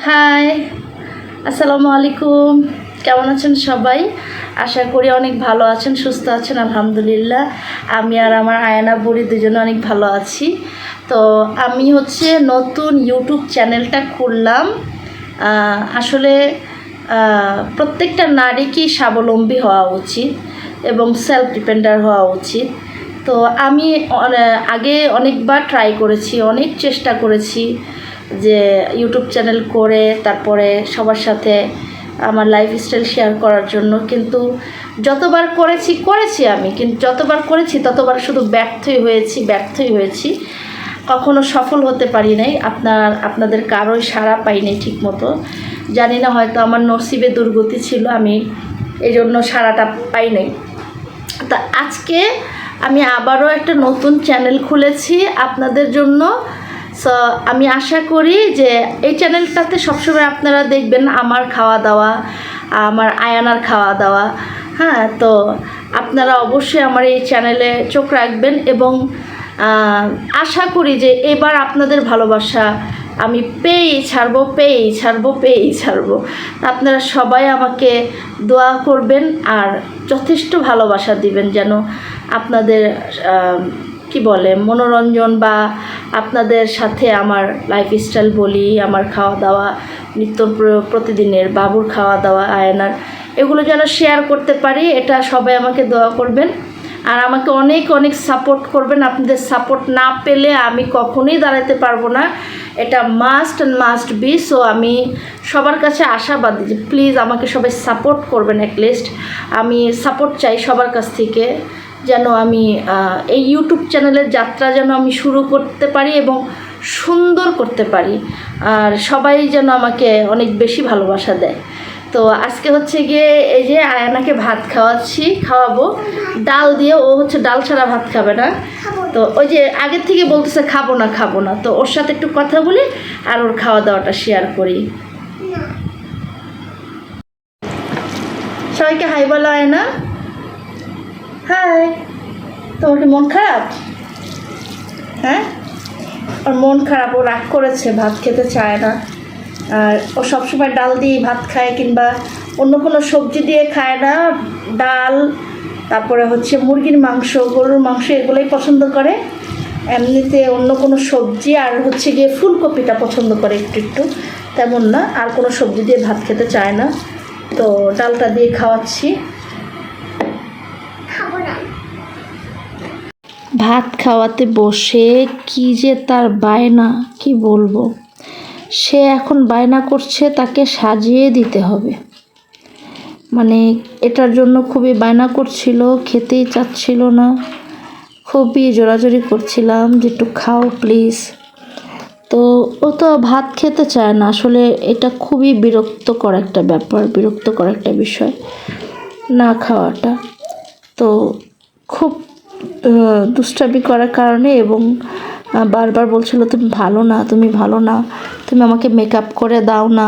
High, আসসালামু আলাইকুম। কেমন আছেন সবাই? আশা করি অনেক ভালো আছেন, সুস্থ আছেন। আলহামদুলিল্লাহ আমি আর আমার আয়না বুড়ি দুজনে অনেক ভালো আছি। তো আমি নতুন ইউটিউব চ্যানেলটা খুললাম। আসলে প্রত্যেকটা নারীকেই স্বাবলম্বী হওয়া উচিত এবং সেলফ ডিপেন্ডার হওয়া উচিত। তো আমি আগে অনেকবার ট্রাই করেছি, অনেক চেষ্টা করেছি যে ইউটিউব চ্যানেল করে তারপরে সবার সাথে আমার লাইফস্টাইল শেয়ার করার জন্য, কিন্তু যতবার করেছি আমি, কিন্তু যতবার করেছি ততবার শুধু ব্যর্থই হয়েছি। কখনো সফল হতে পারি নাই। আপনাদের কারোই সাড়া পাই নাই ঠিক মতো। জানি না, হয়তো আমার নসিবে দুর্গতি ছিল, আমি এই জন্য সাড়াটা পাই নাই। তা আজকে আমি আবারও একটা নতুন চ্যানেল খুলেছি আপনাদের জন্য। সো আমি আশা করি যে এই চ্যানেলটাতে সবসময় আপনারা দেখবেন আমার খাওয়া দাওয়া, আমার আয়ানার খাওয়া দাওয়া। হ্যাঁ, তো আপনারা অবশ্যই আমার এই চ্যানেলে চোখ রাখবেন এবং আশা করি যে এবার আপনাদের ভালোবাসা আমি পেয়েই ছাড়বো। আপনারা সবাই আমাকে দোয়া করবেন আর যথেষ্ট ভালোবাসা দিবেন, যেন আপনাদের মনোরঞ্জন বা আপনাদের সাথে আমার লাইফস্টাইল বলি, আমার খাওয়া দাওয়া, নিত্য প্রতিদিনের বাবুর খাওয়া দাওয়া, আয়নার, এগুলো যেন শেয়ার করতে পারি। এটা সবাই আমাকে দোয়া করবেন আর আমাকে অনেক অনেক সাপোর্ট করবেন। আপনাদের সাপোর্ট না পেলে আমি কখনোই দাঁড়াতে পারবো না, এটা মাস্ট বি। সো আমি সবার কাছে আশাবাদী যে প্লিজ আমাকে সবাই সাপোর্ট করবেন। অ্যাটলিস্ট আমি সাপোর্ট চাই সবার কাছ থেকে, যেন আমি এই ইউটিউব চ্যানেলের যাত্রা যেন আমি শুরু করতে পারি এবং সুন্দর করতে পারি, আর সবাই যেন আমাকে অনেক বেশি ভালোবাসা দেয়। তো আজকে গিয়ে এই যে আয়ানাকে ভাত খাওয়াবো ডাল দিয়ে। ও ডাল ছাড়া ভাত খাবে না। তো ওই যে আগের থেকে বলতেছে খাবো না, তো ওর সাথে একটু কথা বলি আর ওর খাওয়া দাওয়াটা শেয়ার করি। সবাইকে হাই বলো আয়না। হাই। তোমার কি মন খারাপ? হ্যাঁ, ওর মন খারাপ, ও রাগ করেছে, ভাত খেতে চায় না। আর ও সবসময় ডাল দিয়ে ভাত খায়, কিংবা অন্য কোনো সবজি দিয়ে খায় না। ডাল, তারপরে মুরগির মাংস, গরুর মাংস, এগুলোই পছন্দ করে। এমনিতে অন্য কোনো সবজি আর গিয়ে ফুলকপিটা পছন্দ করে একটু, তেমন না। আর কোনো সবজি দিয়ে ভাত খেতে চায় না। তো ডালটা দিয়ে খাওয়াচ্ছি। ভাত খাওয়াতে বসে কি যে তার বায়না, কি বলবো। সে এখন বায়না করছে তাকে সাজিয়ে দিতে হবে। মানে এটার জন্য খুবই বায়না করছিল, খেতেই চাচ্ছিল না, খুবই জোরাজোরি করছিলাম যে একটু খাও প্লিজ। তো ও তো ভাত খেতে চায় না। আসলে এটা খুবই বিরক্তকর একটা ব্যাপার, বিরক্তকর একটা বিষয় না খাওয়াটা। তো খুব দুষ্টামি করার কারণে এবং বারবার বলছিল তুমি ভালো না, তুমি আমাকে মেকআপ করে দাও না।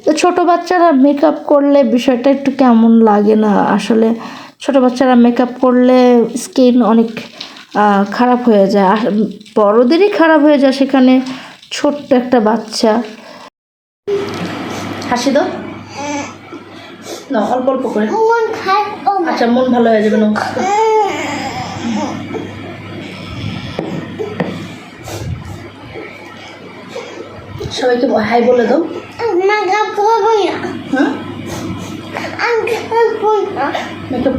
তো ছোটো বাচ্চারা মেকআপ করলে বিষয়টা একটু কেমন লাগে না? আসলে ছোটো বাচ্চারা মেকআপ করলে স্কিন অনেক খারাপ হয়ে যায়, বড়োদেরই খারাপ হয়ে যায়, সেখানে ছোট্ট একটা বাচ্চা। হাসি দাও না, অল্প অল্প করে। আচ্ছা, মন ভালো হয়ে যাবে না। সবাইকে হাই বলে দাও। মেকআপ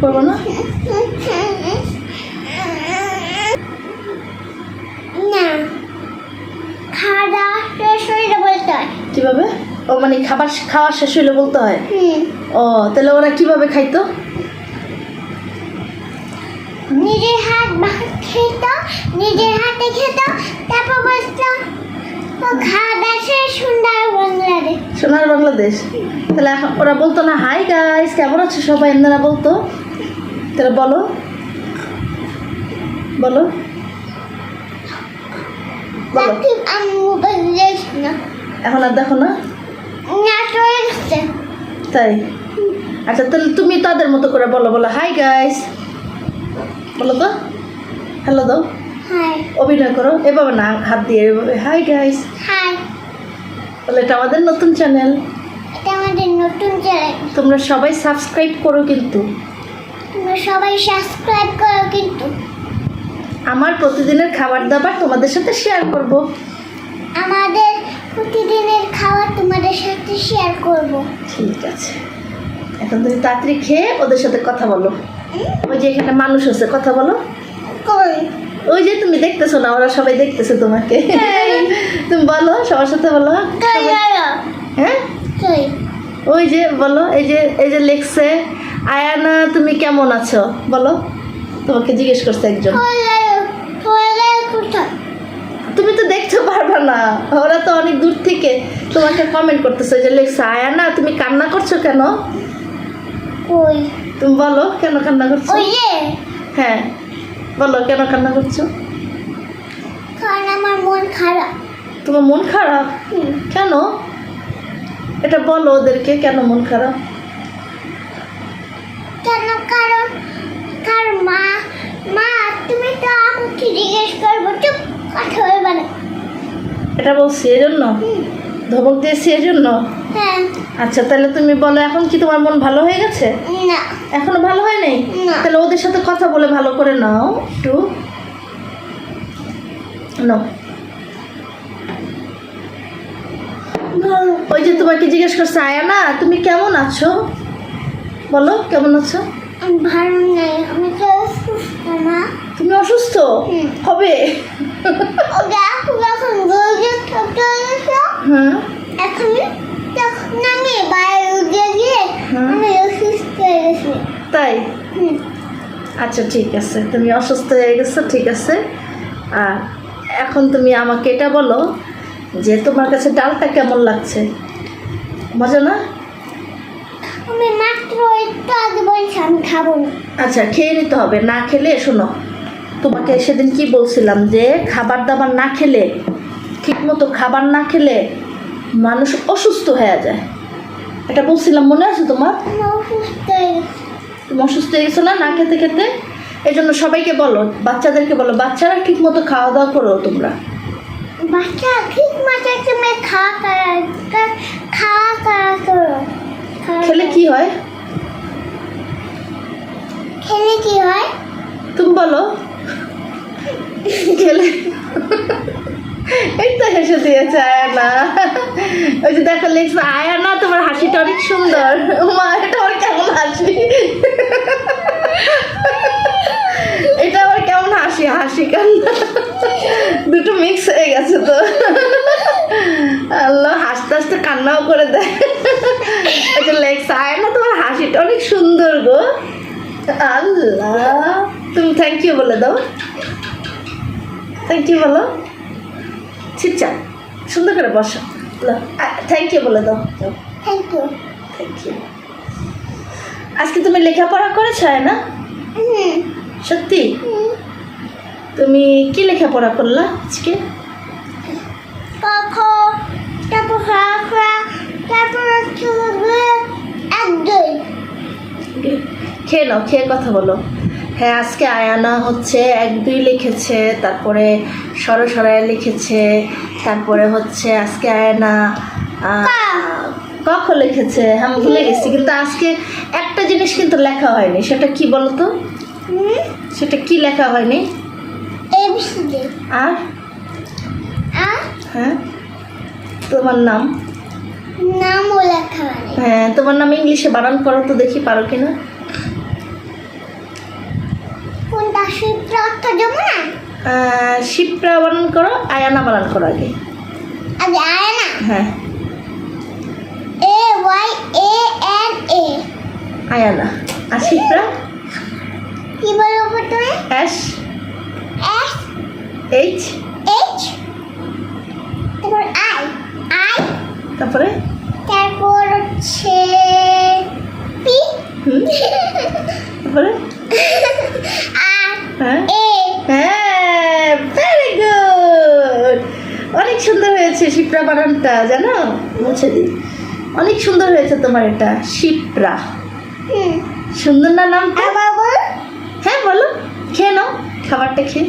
করবো না। কিভাবে? ও মানে খাওয়া শেষ হইলে বলতে হয়? ও, তাহলে ওরা কিভাবে খাইতো? নিজের হাতে খেত, তারপর বসতো সোনার বাংলাদেশ। তাহলে এখন ওরা বলতো না হাই গাইস কেমন আছো সবাই, এমনারা বলতো? তাহলে বলো বলো বলো। এখন আর দেখো না? তাই? আচ্ছা, তাহলে তুমি তাদের মতো করে বলো হাই গাইস, বলো তো, হ্যালো দাও, অভিনয় করো এভাবে না, হাত দিয়ে এভাবে হাই গাইস। বলে এটা আমাদের নতুন চ্যানেল, এটা আমাদের নতুন চ্যানেল। তোমরা সবাই সাবস্ক্রাইব করো কিন্তু। তোমরা সবাই সাবস্ক্রাইব করো কিন্তু। আমার প্রতিদিনের খাবার দাবার তোমাদের সাথে শেয়ার করব। আমাদের প্রতিদিনের খাবার তোমাদের সাথে শেয়ার করব। ঠিক আছে, এখন তুমি তাড়াতাড়ি খেয়ে ওদের সাথে কথা বলো। ওই যে এখানে মানুষ আছে, কথা বলো। কই? ওই যে তুমি দেখতেছো না, ওরা সবাই দেখতেছে তোমাকে। তুমি বলো, সবার সাথে বলো। কই গেলো? হ্যাঁ, কই? ওই যে বলো, এই যে লেখছে, আয়ানা তুমি কেমন আছো বলো। তোমাকে জিজ্ঞেস করছে একজন। কই গেলো? কই গেলো কোথায়? তুমি তো দেখতে পারবা না, ওরা তো অনেক দূর থেকে তোমাকে কমেন্ট করতেছে। যে লেখছে, আয়ানা তুমি কান্না করছো কেন? কই? তুমি বলো কেন কান্না করছো। ওই যে, হ্যাঁ বলো কেন কান্না করছো। কারণ আমার মন খারাপ। তোমার মন খারাপ? কেন? এটা বলো ওদেরকে, কেন মন খারাপ। কেন? কারণ মা তুমি তো আমাকে জিজ্ঞেস করবো, চুপ কথা বলবে না। এটা বলছি এজন্য, ধমক দিয়েছি এজন্য। হ্যাঁ। আচ্ছা তাহলে তুমি বলো, এখন কি তোমার মন ভালো হয়ে গেছে? না। এখনো ভালো হয় নাই? না। তাহলে ওদের সাথে কথা বলে ভালো করে নাও একটু। নাও। ওই যে তোমাকে জিজ্ঞেস করছে, আয়ানা তুমি কেমন আছো বলো, কেমন আছো। আমি ভালো নাই, আমি তো অসুস্থ না। তুমি অসুস্থ? হুম। হবে। ওকে এখন বলছে ছোট হয়েছে, হ্যাঁ তখন আমি বাইরে উঠে গিয়ে হুম। আমি অসুস্থ হয়ে গেছি। তাই? হুম। আচ্ছা ঠিক আছে, তুমি অসুস্থ হয়ে গেছো, ঠিক আছে। আর এখন তুমি আমাকে এটা বলো যে তোমার কাছে ডালটা কেমন লাগছে, মজা না? আমি মাত্র একটু আগে বলছি আমি খাবো না। আচ্ছা খেয়ে নিতে হবে, না খেলে শোনো, তোমাকে সেদিন কি বলছিলাম যে খাবার দাবার না খেলে, ঠিকমতো খাবার না খেলে মানুষ অসুস্থ হয়ে যায়, এটা বলছিলাম, মনে আছে তোমার? আমি অসুস্থ হয়ে গেছি। তুমি অসুস্থ হয়ে গেছো না, না খেতে খেতে। এই জন্য সবাইকে বলো, বাচ্চাদেরকে বলো, বাচ্চারা ঠিকমতো খাওয়া দাওয়া করো তোমরা। বাচ্চা ঠিক মতো তুমি খাওয়া করো। খেলে কি হয়? খেলে কি হয়? তুমি বলো। খেলে এই তো হেসে দিয়েছে আয়ানা। ওই যে দেখো লিখছে, আয়ানা তোমার হাসিটা অনেক সুন্দর। মা এটা আবার কেমন হাসি, এটা আবার কেমন হাসি, হাসি কান্না দুটো মিক্স হয়ে গেছে তো। আল্লাহ, হাসতে হাসতে কান্নাও করে দেয়। ওই যে লেখছে, আয়ানা তোমার হাসিটা অনেক সুন্দর গো। আল্লাহ, তুমি থ্যাংক ইউ বলে দাও, থ্যাংক ইউ বলো। চিচ্চা সুন্দর করে বসো, থ্যাংক ইউ বলে দাও। Thank you. Thank you. আজকে তুমি লেখাপড়া করেছো না? সত্যি? তুমি কি লেখাপড়া করলা আজকে? তারপর তারপর একদম খেয়ে নাও, খেয়ে কথা বলো। হ্যাঁ আজকে আয়ানা হচ্ছে 1-2 লিখেছে, তারপরে সরসরায় লিখেছে, তারপরে হচ্ছে আজকে আয়ানা কখ লিখেছে, আমি ভুলে গেছি। কিন্তু আজকে একটা জিনিস কিন্তু লেখা হয়নি, সেটা কি বলো তো? সেটা কি লেখা হয়নি? এবিসিডি। আর হ্যাঁ তোমার নাম, নামও লেখা হয়। হ্যাঁ তোমার নাম ইংলিশে বানান করো তো দেখি, পারো কিনা। কোনটা শিপ্রা অর্থ জমা? শিপ্রা বানান করো, আয়ানা বানান করো আগে। আগে আয়না। হ্যাঁ AYANA। আয়ানা। আর শিপ্রা? কি বলো প্রথমে? SH। তারপর I। তারপরে তারপর হচ্ছে P। তারপরে আর হ্যাঁ A। হ্যাঁ, ভেরি গুড, অনেক সুন্দর হয়েছে শিপ্রা বানানটা, জানো? মুছে দিই, অনেক সুন্দর হয়েছে তোমার এটা, শিপ্রা। সুন্দর না নামটা? আবার বলো। হ্যাঁ বলো, খেয়ে নাও খাবারটা, খেয়ে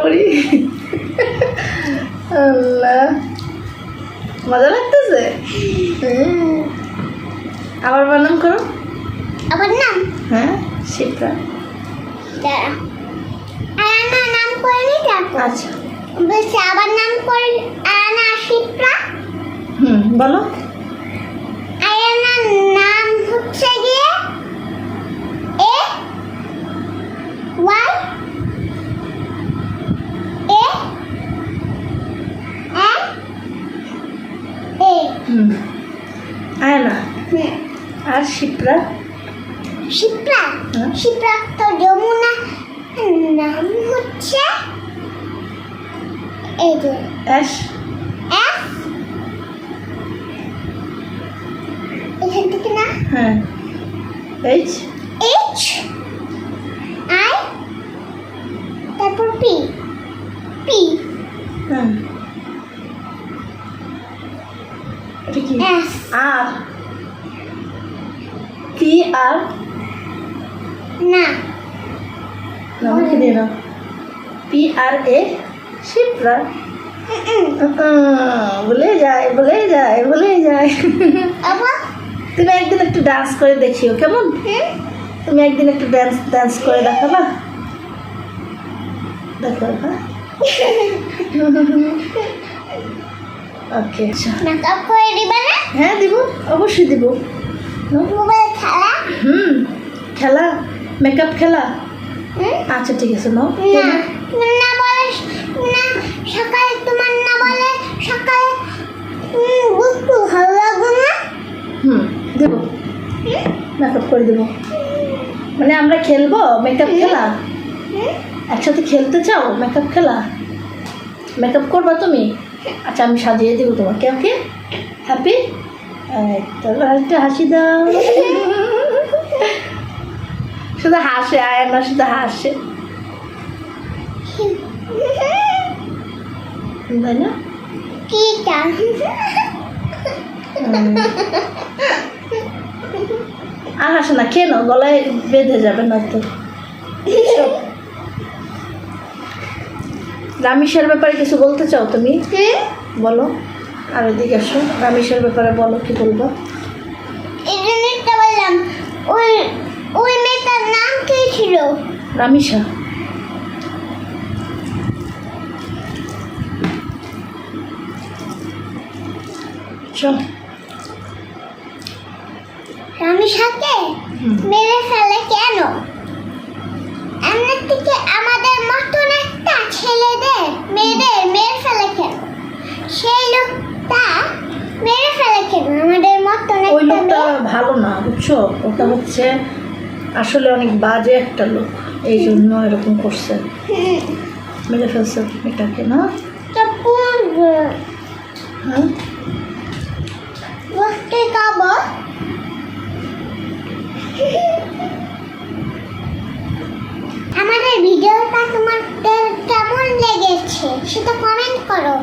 করি। আল্লাহ, মজা লাগতেছে। আবার বানাম করো। আবার নাম হ্যাঁ, শিপ্রা। দাঁড়া, আয়ানা নাম করে নি তারপর আচ্ছা, বলছে আবার নাম করে আয়ানা শিপ্রা। বলো। আয়ানার নাম হচ্ছে গিয়ে এ ওয়াই এ এ আয়না আর শিপ্রা। শিপ্রা হ্যাঁ। শিপ্রা তো যমুনা নাম হচ্ছে এই যে এস। এফ এখান থেকে না হ্যাঁ, এইচ। এইচ আই তারপর পি পি হ্যাঁ, এটা কি? এস আর। P R. না নামকে দিয়ে নাও। পি আর এ, শিপ্রা। ভুলে যায়, ভুলে যায়, ভুলে যায়। আবার তুমি একদিন একটু ডান্স করে দেখিও, কেমন? তুমি একদিন একটু ডান্স করে দেখাবা? দেখো, হ্যাঁ। ওকে, মেকআপ করে দিবে না হ্যাঁ দিব, অবশ্যই দিব। মোবাইল খেলা খেলা, মেকআপ খেলা। হুম? আচ্ছা ঠিক আছে, নাও। না না বলে না সকালে তোমার না বলে সকালে বুঝতে ভালো লাগবে না দেব, মেকআপ করে দেবো। মানে আমরা খেলবো মেকআপ খেলা, একসাথে খেলতে চাও মেকআপ খেলা? মেকআপ করবা তুমি? আচ্ছা, আমি সাজিয়ে দেবো তোমাকে। ওকে, হ্যাপি? তাহলে একটা হাসি দাও। শুধু হাসে, আয়ানা শুধু হাসে, তাই না? কি টা আর হাসে না, কেন? গলায় বেঁধে যাবে না তো। রামিশের ব্যাপারে কিছু বলতে চাও তুমি? বলো। আর ওইদিকে আসো, রামিশের ব্যাপারে বলো, কি বলবো? এই জন্যটা বললাম ওই ওই মেয়েটার নাম কি ছিল? রামিশা। চল। রামিসাকে মেরে ফেলে কেন? এমনি থেকে আমাদের মতন একটা ছেলেদের মেয়েদের মেরে ফেলে কেন? সেই লোকটা মেরে ফেলে কেন আমাদের মতন ওই একটা লোকটা মেয়ে? ভালো না, বুঝছো? ওটা হচ্ছে আসলে অনেক বাজে একটা লোক, এই জন্য এরকম করছে, মেরে ফেলছে এটাকে, না? তারপর হ্যাঁ, বসতে খাবো। আমাদের ভিডিওটা তোমাদের কেমন লেগেছে সেটা কমেন্ট করো।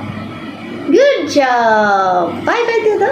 গুড জব, বাই বাই দাদা।